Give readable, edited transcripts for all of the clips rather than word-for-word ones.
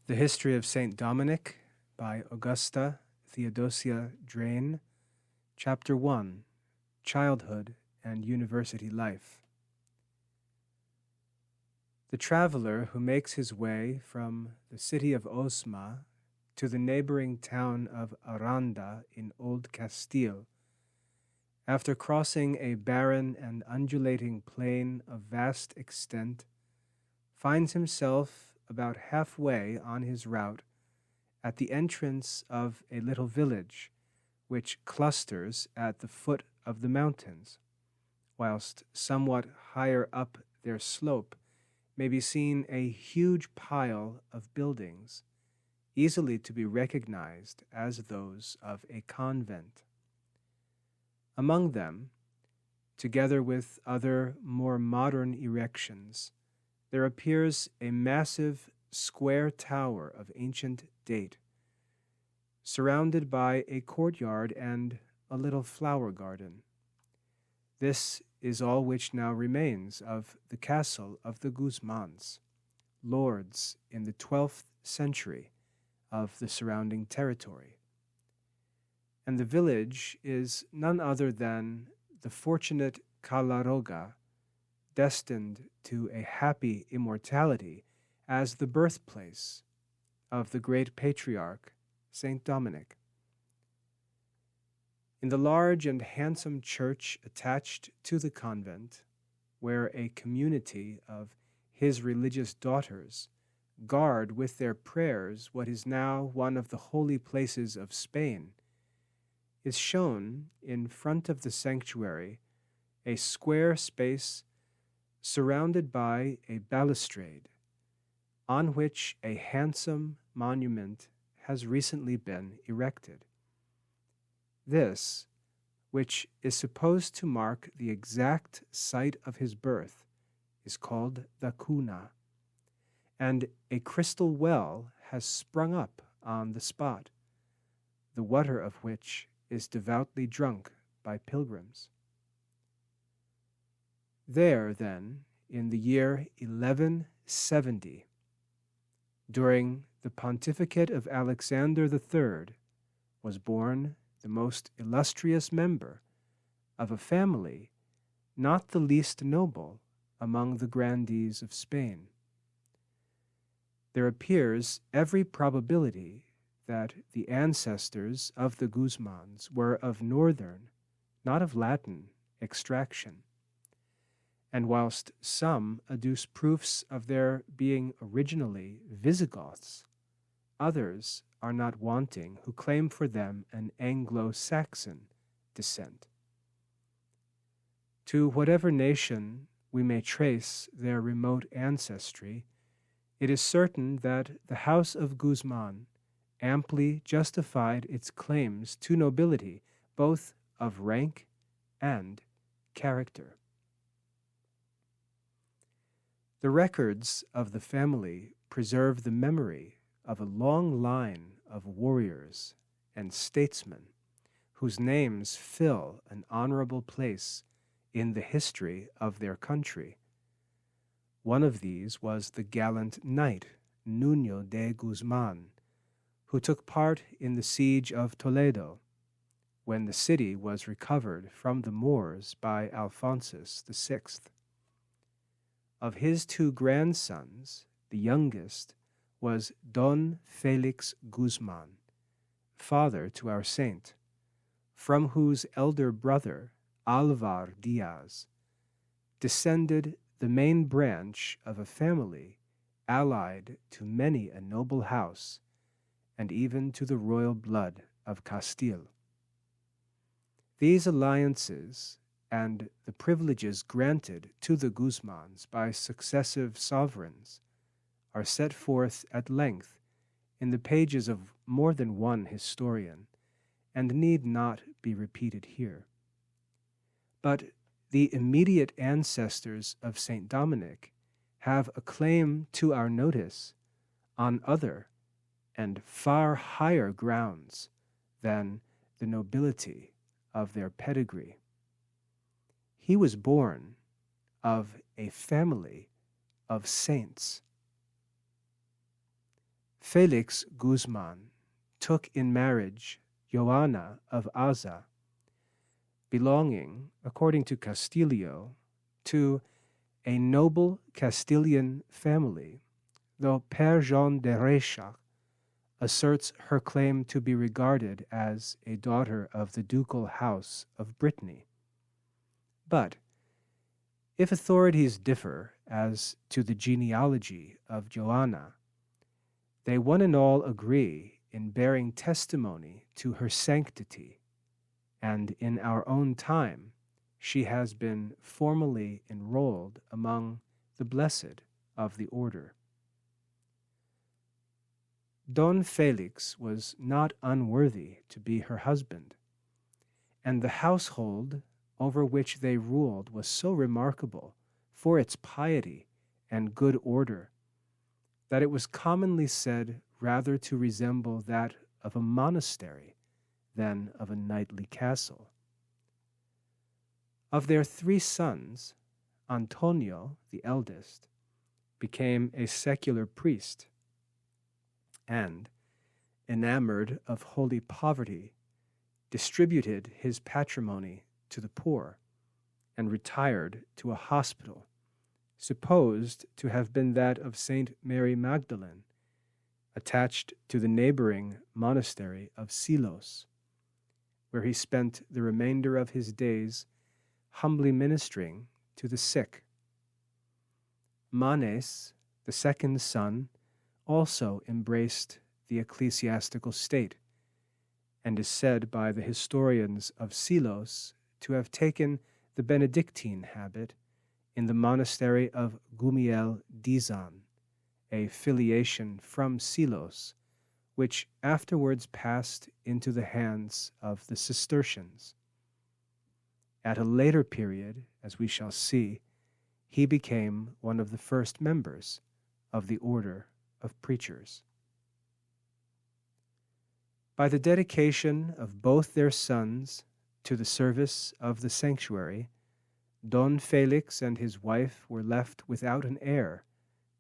The History of Saint Dominic by Augusta, Theodosia, Drane, Chapter 1, Childhood and University Life. The traveler who makes his way from the city of Osma to the neighboring town of Aranda in Old Castile, after crossing a barren and undulating plain of vast extent, finds himself about halfway on his route at the entrance of a little village which clusters at the foot of the mountains, whilst somewhat higher up their slope may be seen a huge pile of buildings, easily to be recognized as those of a convent. Among them, together with other more modern erections, there appears a massive square tower of ancient date, surrounded by a courtyard and a little flower garden. This is all which now remains of the castle of the Guzmans, lords in the 12th century of the surrounding territory. And the village is none other than the fortunate Calaroga, destined to a happy immortality as the birthplace of the great patriarch, Saint Dominic. In the large and handsome church attached to the convent, where a community of his religious daughters guard with their prayers what is now one of the holy places of Spain, is shown in front of the sanctuary a square space surrounded by a balustrade, on which a handsome monument has recently been erected. This, which is supposed to mark the exact site of his birth, is called the cuna, and a crystal well has sprung up on the spot, the water of which is devoutly drunk by pilgrims. There, then, in the year 1170, during the pontificate of Alexander III, was born the most illustrious member of a family not the least noble among the grandees of Spain. There appears every probability that the ancestors of the Guzmans were of northern, not of Latin, extraction. And whilst some adduce proofs of their being originally Visigoths, others are not wanting who claim for them an Anglo-Saxon descent. To whatever nation we may trace their remote ancestry, it is certain that the house of Guzman amply justified its claims to nobility, both of rank and character. The records of the family preserve the memory of a long line of warriors and statesmen whose names fill an honorable place in the history of their country. One of these was the gallant knight Nuño de Guzman, who took part in the siege of Toledo, when the city was recovered from the Moors by Alphonsus VI. Of his two grandsons, the youngest was Don Felix Guzman, father to our saint, from whose elder brother, Alvar Diaz, descended the main branch of a family allied to many a noble house and even to the royal blood of Castile. These alliances and the privileges granted to the Guzmans by successive sovereigns are set forth at length in the pages of more than one historian, and need not be repeated here. But the immediate ancestors of Saint Dominic have a claim to our notice on other and far higher grounds than the nobility of their pedigree. He was born of a family of saints. Felix Guzman took in marriage Joanna of Aza, belonging, according to Castillo, to a noble Castilian family, though Père Jean de Reichac asserts her claim to be regarded as a daughter of the ducal house of Brittany. But if authorities differ as to the genealogy of Joanna, they one and all agree in bearing testimony to her sanctity, and in our own time she has been formally enrolled among the blessed of the order. Don Felix was not unworthy to be her husband, and the household over which they ruled was so remarkable for its piety and good order that it was commonly said rather to resemble that of a monastery than of a knightly castle. Of their 3 sons, Antonio, the eldest, became a secular priest, and, enamored of holy poverty, distributed his patrimony to the poor, and retired to a hospital, supposed to have been that of Saint Mary Magdalene, attached to the neighboring monastery of Silos, where he spent the remainder of his days humbly ministering to the sick. Manes, the second son, also embraced the ecclesiastical state, and is said by the historians of Silos to have taken the Benedictine habit in the monastery of Gumiel Dizan, a filiation from Silos, which afterwards passed into the hands of the Cistercians. At a later period, as we shall see, he became one of the first members of the order of preachers. By the dedication of both their sons to the service of the sanctuary, Don Felix and his wife were left without an heir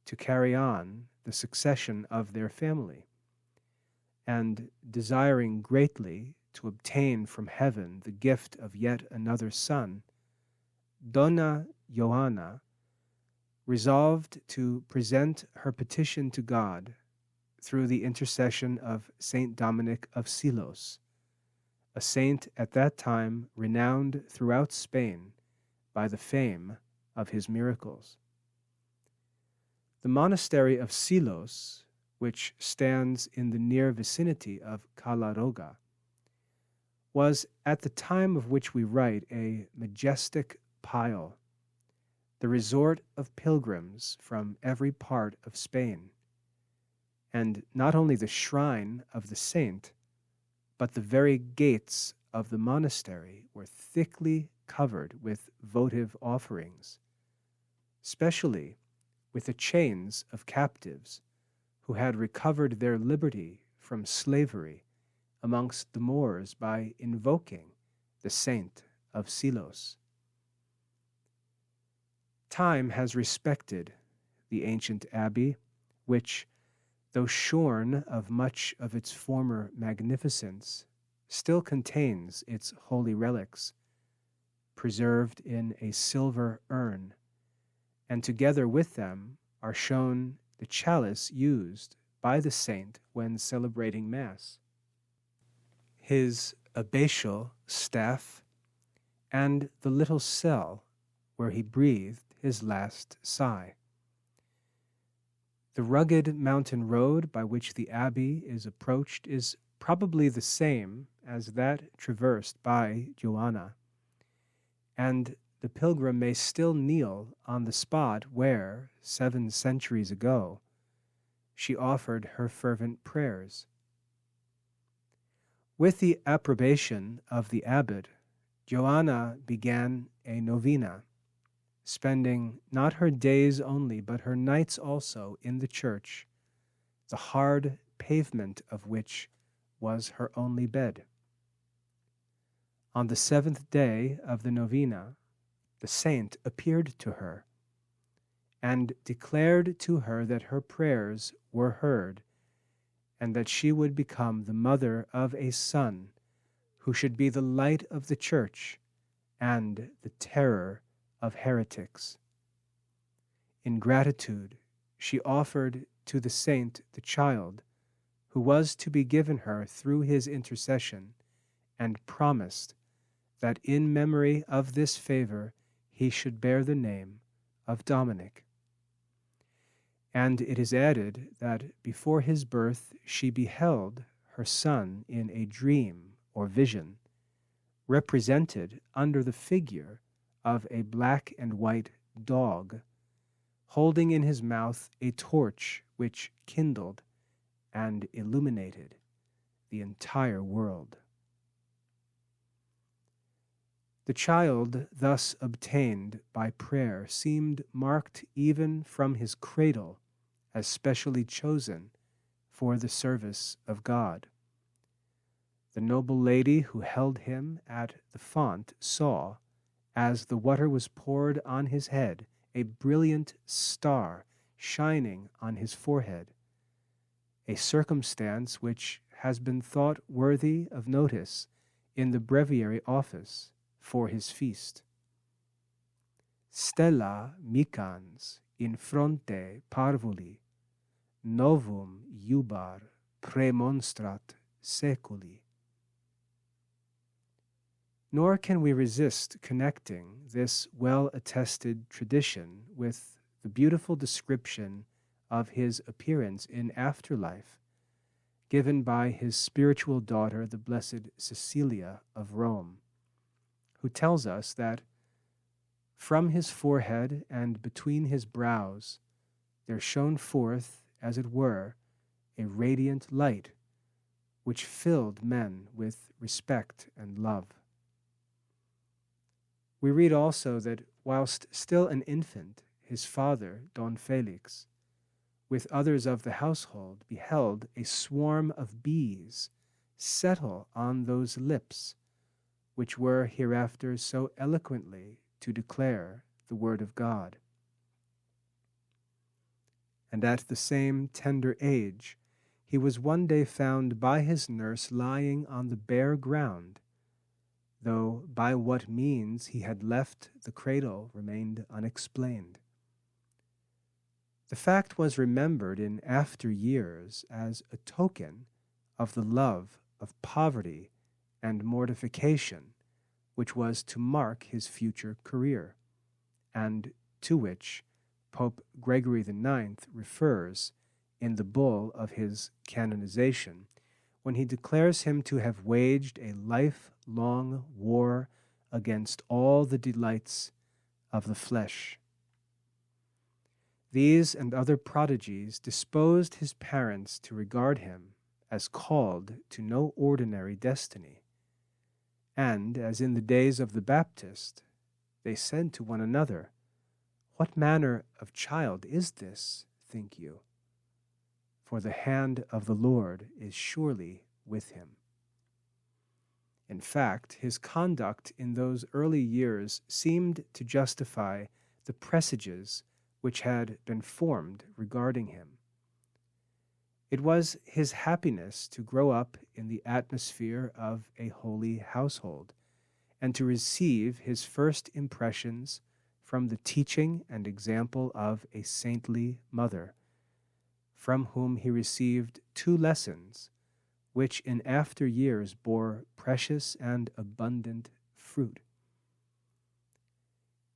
to carry on the succession of their family, and desiring greatly to obtain from heaven the gift of yet another son, Donna Johanna resolved to present her petition to God through the intercession of Saint Dominic of Silos, a saint at that time renowned throughout Spain by the fame of his miracles. The monastery of Silos, which stands in the near vicinity of Calaroga, was at the time of which we write a majestic pile, the resort of pilgrims from every part of Spain, and not only the shrine of the saint, but the very gates of the monastery were thickly covered with votive offerings, especially with the chains of captives who had recovered their liberty from slavery amongst the Moors by invoking the saint of Silos. Time has respected the ancient abbey, which, though shorn of much of its former magnificence, still contains its holy relics, preserved in a silver urn, and together with them are shown the chalice used by the saint when celebrating Mass, his abbatial staff, and the little cell where he breathed his last sigh. The rugged mountain road by which the abbey is approached is probably the same as that traversed by Joanna, and the pilgrim may still kneel on the spot where, 7 centuries ago, she offered her fervent prayers. With the approbation of the abbot, Joanna began a novena, spending not her days only, but her nights also in the church, the hard pavement of which was her only bed. On the 7th day of the novena, the saint appeared to her, and declared to her that her prayers were heard, and that she would become the mother of a son who should be the light of the church and the terror of heretics. In gratitude, she offered to the saint the child who was to be given her through his intercession, and promised that in memory of this favor he should bear the name of Dominic. And it is added that before his birth she beheld her son in a dream or vision, represented under the figure of a black and white dog, holding in his mouth a torch which kindled and illuminated the entire world. The child thus obtained by prayer seemed marked even from his cradle as specially chosen for the service of God. The noble lady who held him at the font saw, as the water was poured on his head, a brilliant star shining on his forehead, a circumstance which has been thought worthy of notice in the breviary office for his feast. Stella micans in fronte parvuli, novum iubar premonstrat seculi. Nor can we resist connecting this well-attested tradition with the beautiful description of his appearance in afterlife given by his spiritual daughter, the Blessed Cecilia of Rome, who tells us that from his forehead and between his brows there shone forth, as it were, a radiant light which filled men with respect and love. We read also that whilst still an infant, his father, Don Felix, with others of the household, beheld a swarm of bees settle on those lips which were hereafter so eloquently to declare the word of God. And at the same tender age, he was one day found by his nurse lying on the bare ground, though by what means he had left the cradle remained unexplained. The fact was remembered in after years as a token of the love of poverty and mortification which was to mark his future career, and to which Pope Gregory IX refers in the bull of his canonization, when he declares him to have waged a lifelong war against all the delights of the flesh. These and other prodigies disposed his parents to regard him as called to no ordinary destiny, and, as in the days of the Baptist, they said to one another, "What manner of child is this, think you? For the hand of the Lord is surely with him." In fact, his conduct in those early years seemed to justify the presages which had been formed regarding him. It was his happiness to grow up in the atmosphere of a holy household, and to receive his first impressions from the teaching and example of a saintly mother, from whom he received 2 lessons, which in after years bore precious and abundant fruit.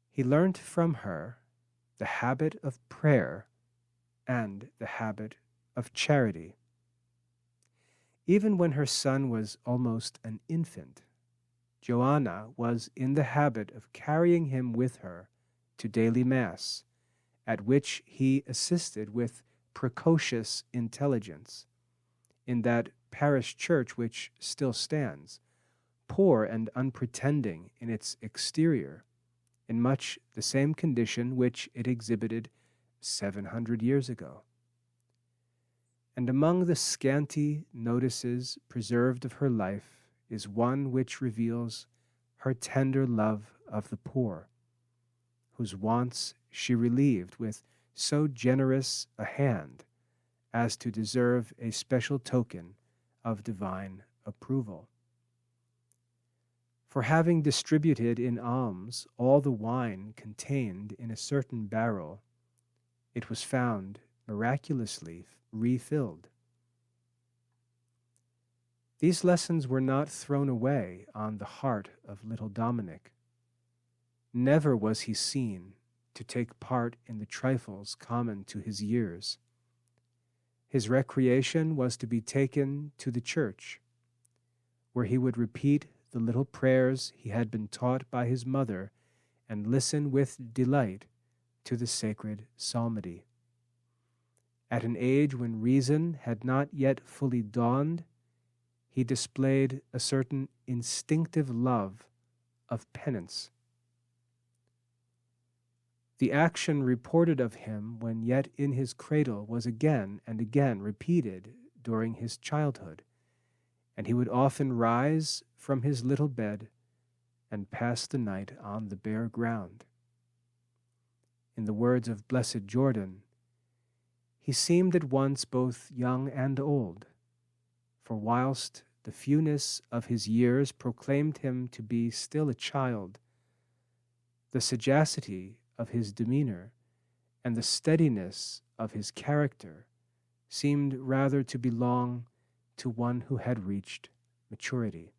He learnt from her the habit of prayer and the habit of charity. Even when her son was almost an infant, Joanna was in the habit of carrying him with her to daily mass, at which he assisted with precocious intelligence, in that parish church which still stands, poor and unpretending in its exterior, in much the same condition which it exhibited 700 years ago. And among the scanty notices preserved of her life is one which reveals her tender love of the poor, whose wants she relieved with so generous a hand as to deserve a special token of divine approval. For having distributed in alms all the wine contained in a certain barrel, it was found miraculously refilled. These lessons were not thrown away on the heart of little Dominic. Never was he seen to take part in the trifles common to his years. His recreation was to be taken to the church, where he would repeat the little prayers he had been taught by his mother and listen with delight to the sacred psalmody. At an age when reason had not yet fully dawned, he displayed a certain instinctive love of penance. The action reported of him when yet in his cradle was again and again repeated during his childhood, and he would often rise from his little bed and pass the night on the bare ground. In the words of Blessed Jordan, he seemed at once both young and old, for whilst the fewness of his years proclaimed him to be still a child, the sagacity of his demeanor and the steadiness of his character seemed rather to belong to one who had reached maturity.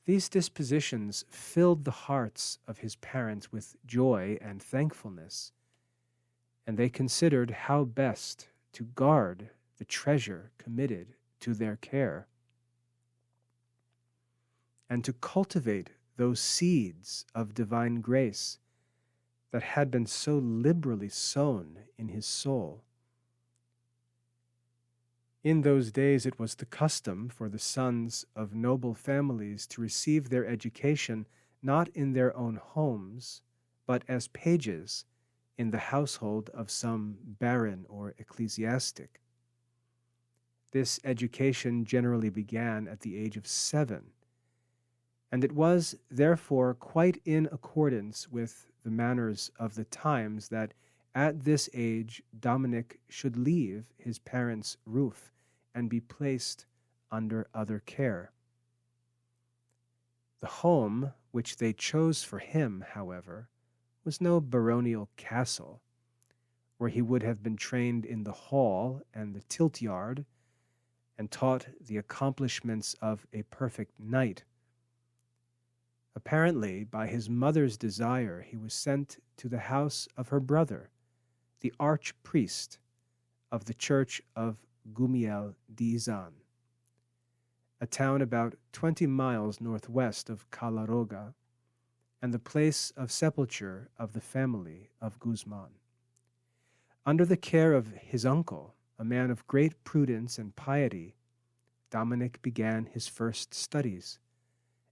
These dispositions filled the hearts of his parents with joy and thankfulness, and they considered how best to guard the treasure committed to their care, and to cultivate those seeds of divine grace that had been so liberally sown in his soul. In those days it was the custom for the sons of noble families to receive their education not in their own homes, but as pages in the household of some baron or ecclesiastic. This education generally began at the age of 7, and it was therefore quite in accordance with the manners of the times that at this age Dominic should leave his parents' roof and be placed under other care. The home which they chose for him, however, was no baronial castle, where he would have been trained in the hall and the tilt-yard, and taught the accomplishments of a perfect knight. Apparently, by his mother's desire, he was sent to the house of her brother, the archpriest of the church of Gumiel d'Izan, a town about 20 miles northwest of Calaroga, and the place of sepulture of the family of Guzman. Under the care of his uncle, a man of great prudence and piety, Dominic began his first studies,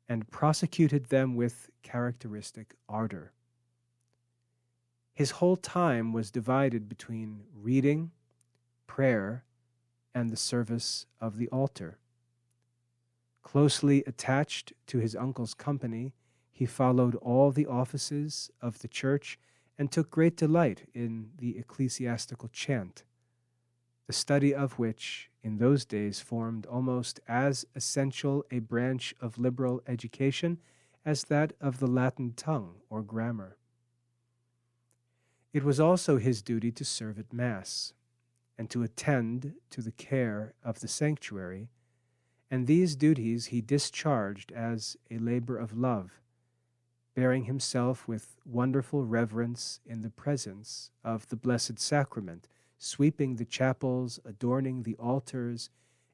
and prosecuted them with characteristic ardor. His whole time was divided between reading, prayer, and the service of the altar. Closely attached to his uncle's company, he followed all the offices of the church and took great delight in the ecclesiastical chant, the study of which in those days formed almost as essential a branch of liberal education as that of the Latin tongue or grammar. It was also his duty to serve at Mass and to attend to the care of the sanctuary, and these duties he discharged as a labor of love, bearing himself with wonderful reverence in the presence of the Blessed Sacrament, sweeping the chapels, adorning the altars,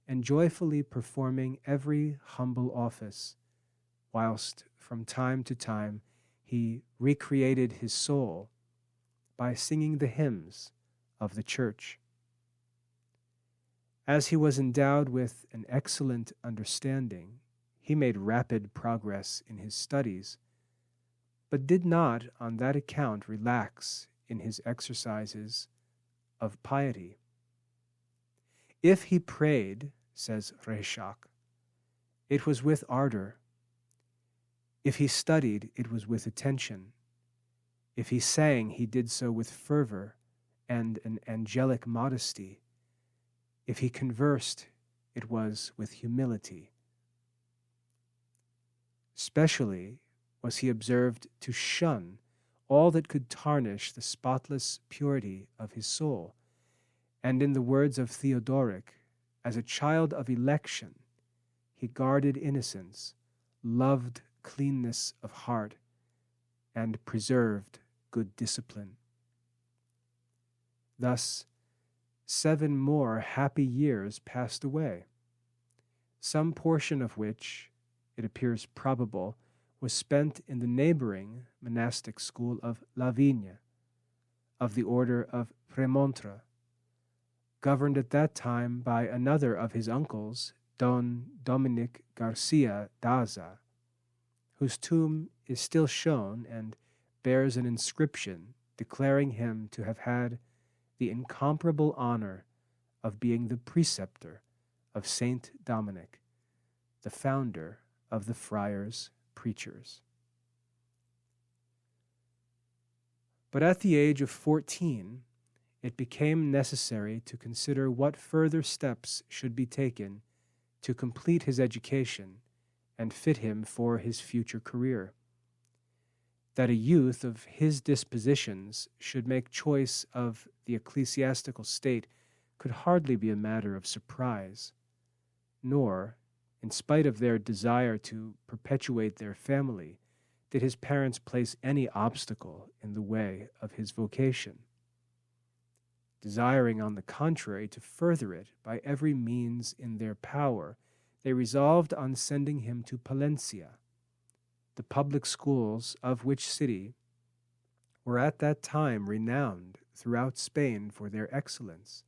and joyfully performing every humble office, whilst from time to time he recreated his soul by singing the hymns of the church. As he was endowed with an excellent understanding, he made rapid progress in his studies, but did not on that account relax in his exercises of piety. If he prayed, says Rechac, it was with ardor. If he studied, it was with attention. If he sang, he did so with fervor and an angelic modesty. If he conversed, it was with humility. Specially was he observed to shun all that could tarnish the spotless purity of his soul, and in the words of Theodoric, as a child of election, he guarded innocence, loved cleanness of heart, and preserved good discipline. Thus, 7 more happy years passed away, some portion of which, it appears probable, was spent in the neighboring monastic school of La Vigne, of the order of Premontre, governed at that time by another of his uncles, Don Dominic Garcia Daza, whose tomb is still shown and bears an inscription declaring him to have had the incomparable honor of being the preceptor of Saint Dominic, the founder of the Friars Preachers. But at the age of 14, it became necessary to consider what further steps should be taken to complete his education and fit him for his future career. That a youth of his dispositions should make choice of the ecclesiastical state could hardly be a matter of surprise, nor, in spite of their desire to perpetuate their family, did his parents place any obstacle in the way of his vocation. Desiring, on the contrary, to further it by every means in their power, they resolved on sending him to Palencia, the public schools of which city were at that time renowned throughout Spain for their excellence,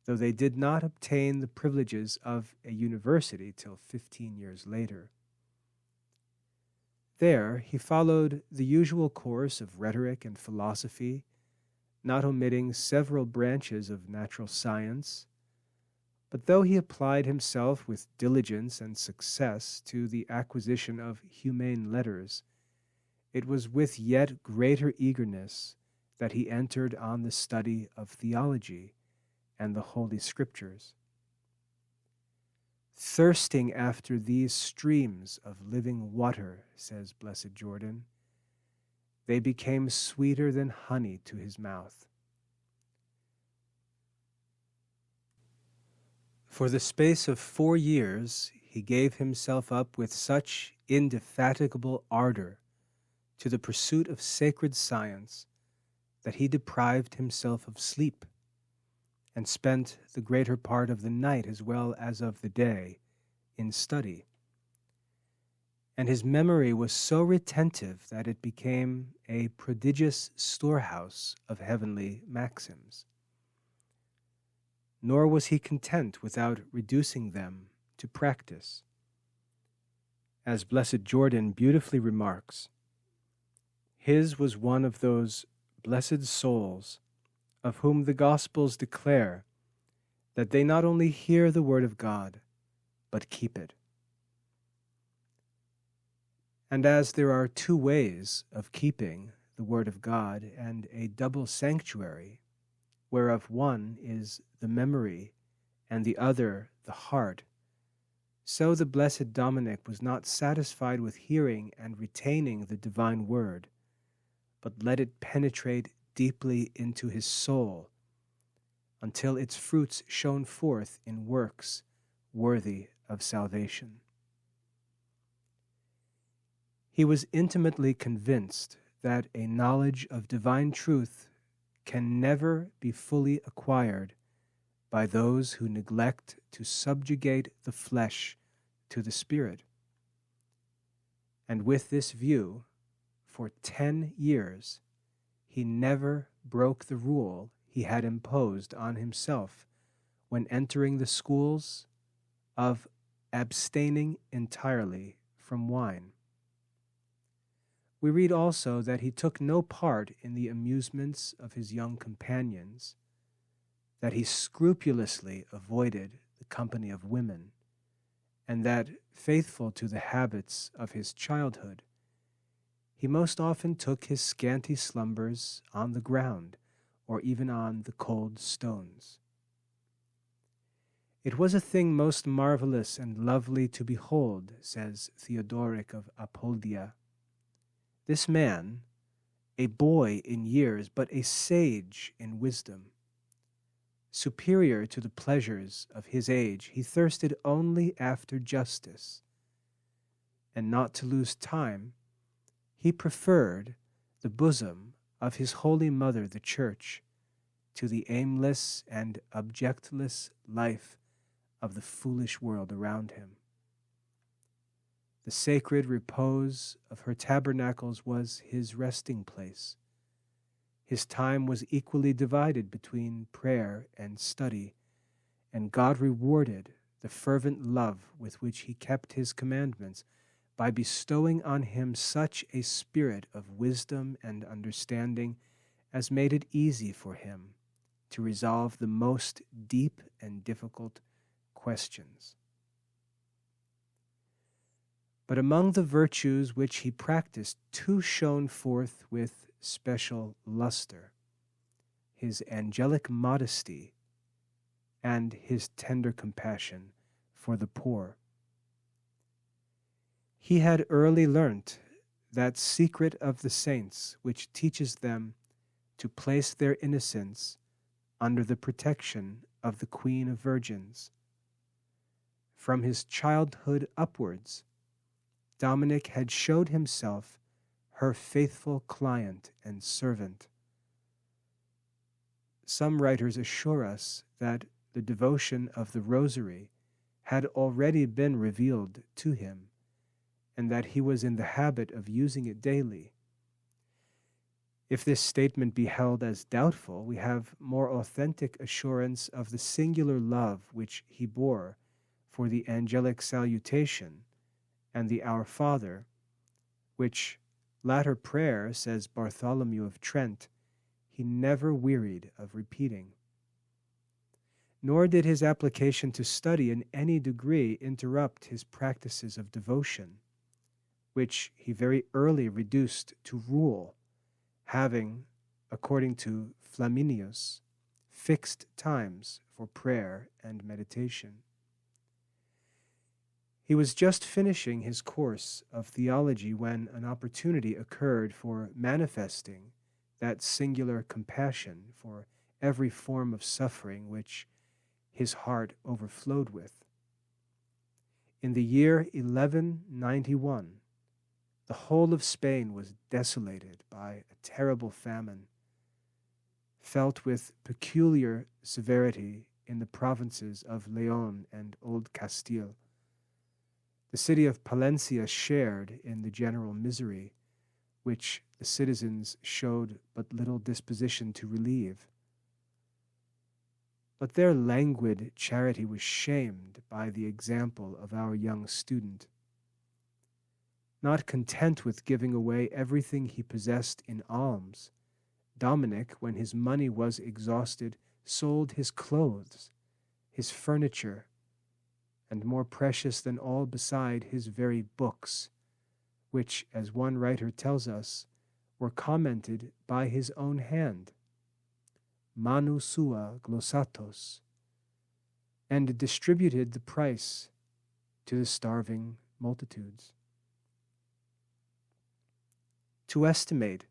though they did not obtain the privileges of a university till 15 years later. There he followed the usual course of rhetoric and philosophy, not omitting several branches of natural science, but though he applied himself with diligence and success to the acquisition of humane letters, it was with yet greater eagerness that he entered on the study of theology and the Holy Scriptures. Thirsting after these streams of living water, says Blessed Jordan, they became sweeter than honey to his mouth. For the space of 4 years he gave himself up with such indefatigable ardor to the pursuit of sacred science that he deprived himself of sleep, and spent the greater part of the night as well as of the day in study. And his memory was so retentive that it became a prodigious storehouse of heavenly maxims. Nor was he content without reducing them to practice. As Blessed Jordan beautifully remarks, his was one of those blessed souls of whom the Gospels declare that they not only hear the word of God, but keep it. And as there are 2 ways of keeping the word of God and a double sanctuary, whereof one is the memory and the other the heart, so the blessed Dominic was not satisfied with hearing and retaining the divine word, but let it penetrate deeply into his soul until its fruits shone forth in works worthy of salvation. He was intimately convinced that a knowledge of divine truth can never be fully acquired by those who neglect to subjugate the flesh to the spirit. And with this view, for 10 years, he never broke the rule he had imposed on himself when entering the schools of abstaining entirely from wine. We read also that he took no part in the amusements of his young companions, that he scrupulously avoided the company of women, and that, faithful to the habits of his childhood, he most often took his scanty slumbers on the ground or even on the cold stones. It was a thing most marvelous and lovely to behold, says Theodoric of Apoldia. This man, a boy in years, but a sage in wisdom, superior to the pleasures of his age, he thirsted only after justice, and not to lose time, he preferred the bosom of his holy mother, the Church, to the aimless and objectless life of the foolish world around him. The sacred repose of her tabernacles was his resting place. His time was equally divided between prayer and study, and God rewarded the fervent love with which he kept his commandments by bestowing on him such a spirit of wisdom and understanding as made it easy for him to resolve the most deep and difficult questions. But among the virtues which he practiced, two shone forth with special luster: his angelic modesty and his tender compassion for the poor. He had early learnt that secret of the saints which teaches them to place their innocence under the protection of the Queen of Virgins. From his childhood upwards, Dominic had showed himself her faithful client and servant. Some writers assure us that the devotion of the Rosary had already been revealed to him, and that he was in the habit of using it daily. If this statement be held as doubtful, we have more authentic assurance of the singular love which he bore for the angelic salutation and the Our Father, which latter prayer, says Bartholomew of Trent, he never wearied of repeating. Nor did his application to study in any degree interrupt his practices of devotion, which he very early reduced to rule, having, according to Flaminius, fixed times for prayer and meditation. He was just finishing his course of theology when an opportunity occurred for manifesting that singular compassion for every form of suffering which his heart overflowed with. In the year 1191, the whole of Spain was desolated by a terrible famine, felt with peculiar severity in the provinces of León and Old Castile. The city of Palencia shared in the general misery, which the citizens showed but little disposition to relieve. But their languid charity was shamed by the example of our young student. Not content with giving away everything he possessed in alms, Dominic, when his money was exhausted, sold his clothes, his furniture, and more precious than all beside, his very books, which, as one writer tells us, were commented by his own hand, manu sua glossatos, and distributed the price to the starving multitudes. To estimate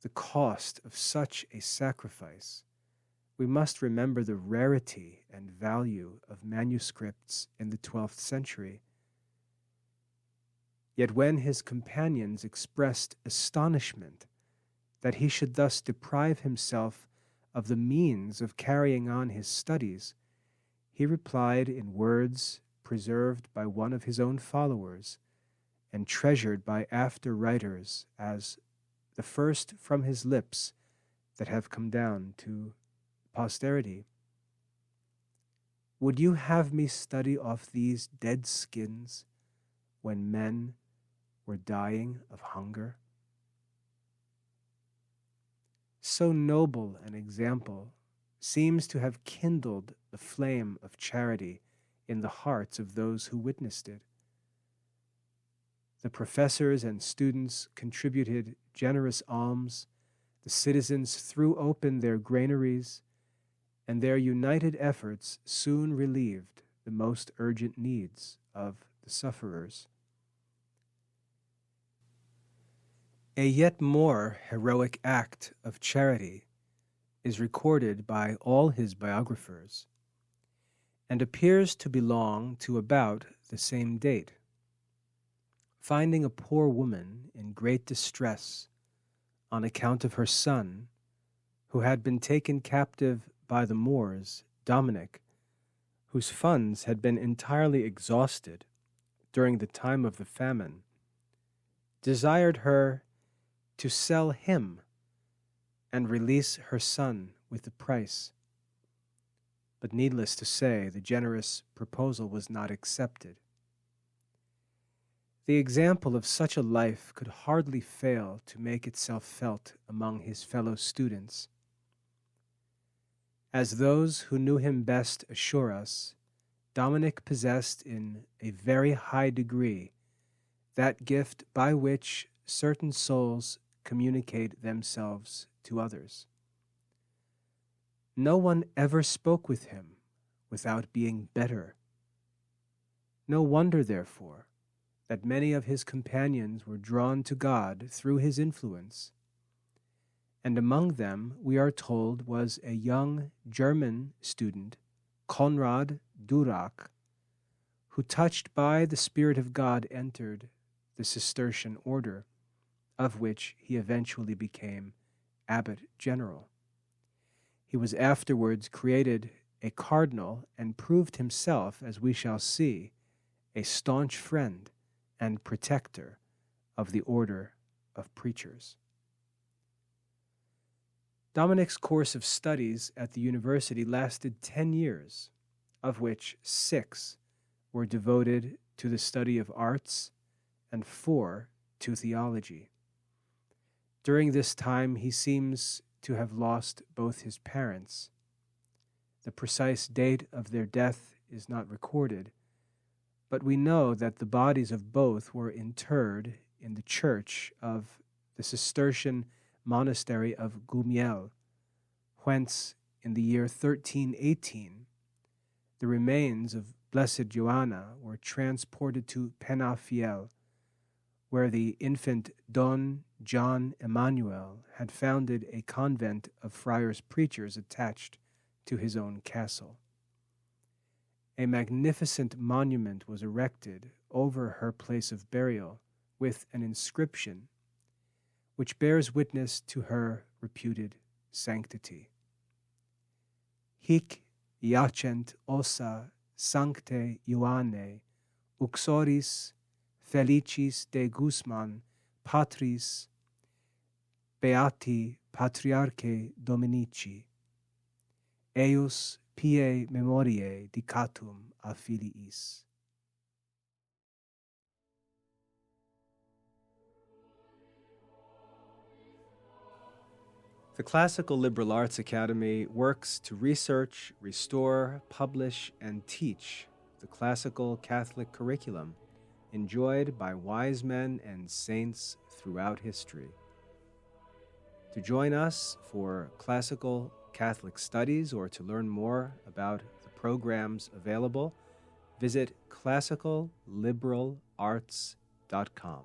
the cost of such a sacrifice, we must remember the rarity and value of manuscripts in the 12th century. Yet when his companions expressed astonishment that he should thus deprive himself of the means of carrying on his studies, he replied in words preserved by one of his own followers and treasured by after writers as the first from his lips that have come down to posterity. Would you have me study off these dead skins when men were dying of hunger? So noble an example seems to have kindled the flame of charity in the hearts of those who witnessed it. The professors and students contributed generous alms, the citizens threw open their granaries, and their united efforts soon relieved the most urgent needs of the sufferers. A yet more heroic act of charity is recorded by all his biographers, and appears to belong to about the same date. Finding a poor woman in great distress on account of her son, who had been taken captive by the Moors, Dominic, whose funds had been entirely exhausted during the time of the famine, desired her to sell him and release her son with the price. But needless to say, the generous proposal was not accepted. The example of such a life could hardly fail to make itself felt among his fellow students. As those who knew him best assure us, Dominic possessed in a very high degree that gift by which certain souls communicate themselves to others. No one ever spoke with him without being better. No wonder, therefore, that many of his companions were drawn to God through his influence, and among them, we are told, was a young German student, Konrad Durak, who, touched by the Spirit of God, entered the Cistercian order, of which he eventually became Abbot General. He was afterwards created a cardinal and proved himself, as we shall see, a staunch friend and protector of the order of preachers. Dominic's course of studies at the university lasted 10 years, of which 6 were devoted to the study of arts and 4 to theology. During this time, he seems to have lost both his parents. The precise date of their death is not recorded, but we know that the bodies of both were interred in the church of the Cistercian monastery of Gumiel, whence, in the year 1318, the remains of Blessed Joanna were transported to Penafiel, where the infant Don John Emmanuel had founded a convent of friars preachers attached to his own castle. A magnificent monument was erected over her place of burial with an inscription which bears witness to her reputed sanctity. Hic iacent ossa sancte Ioanne, uxoris felicis de Guzman, patris beati patriarche Dominici, eius pie memoriae dicatum a filiis. The Classical Liberal Arts Academy works to research, restore, publish, and teach the classical Catholic curriculum enjoyed by wise men and saints throughout history. To join us for classical Catholic studies or to learn more about the programs available, visit classicalliberalarts.com.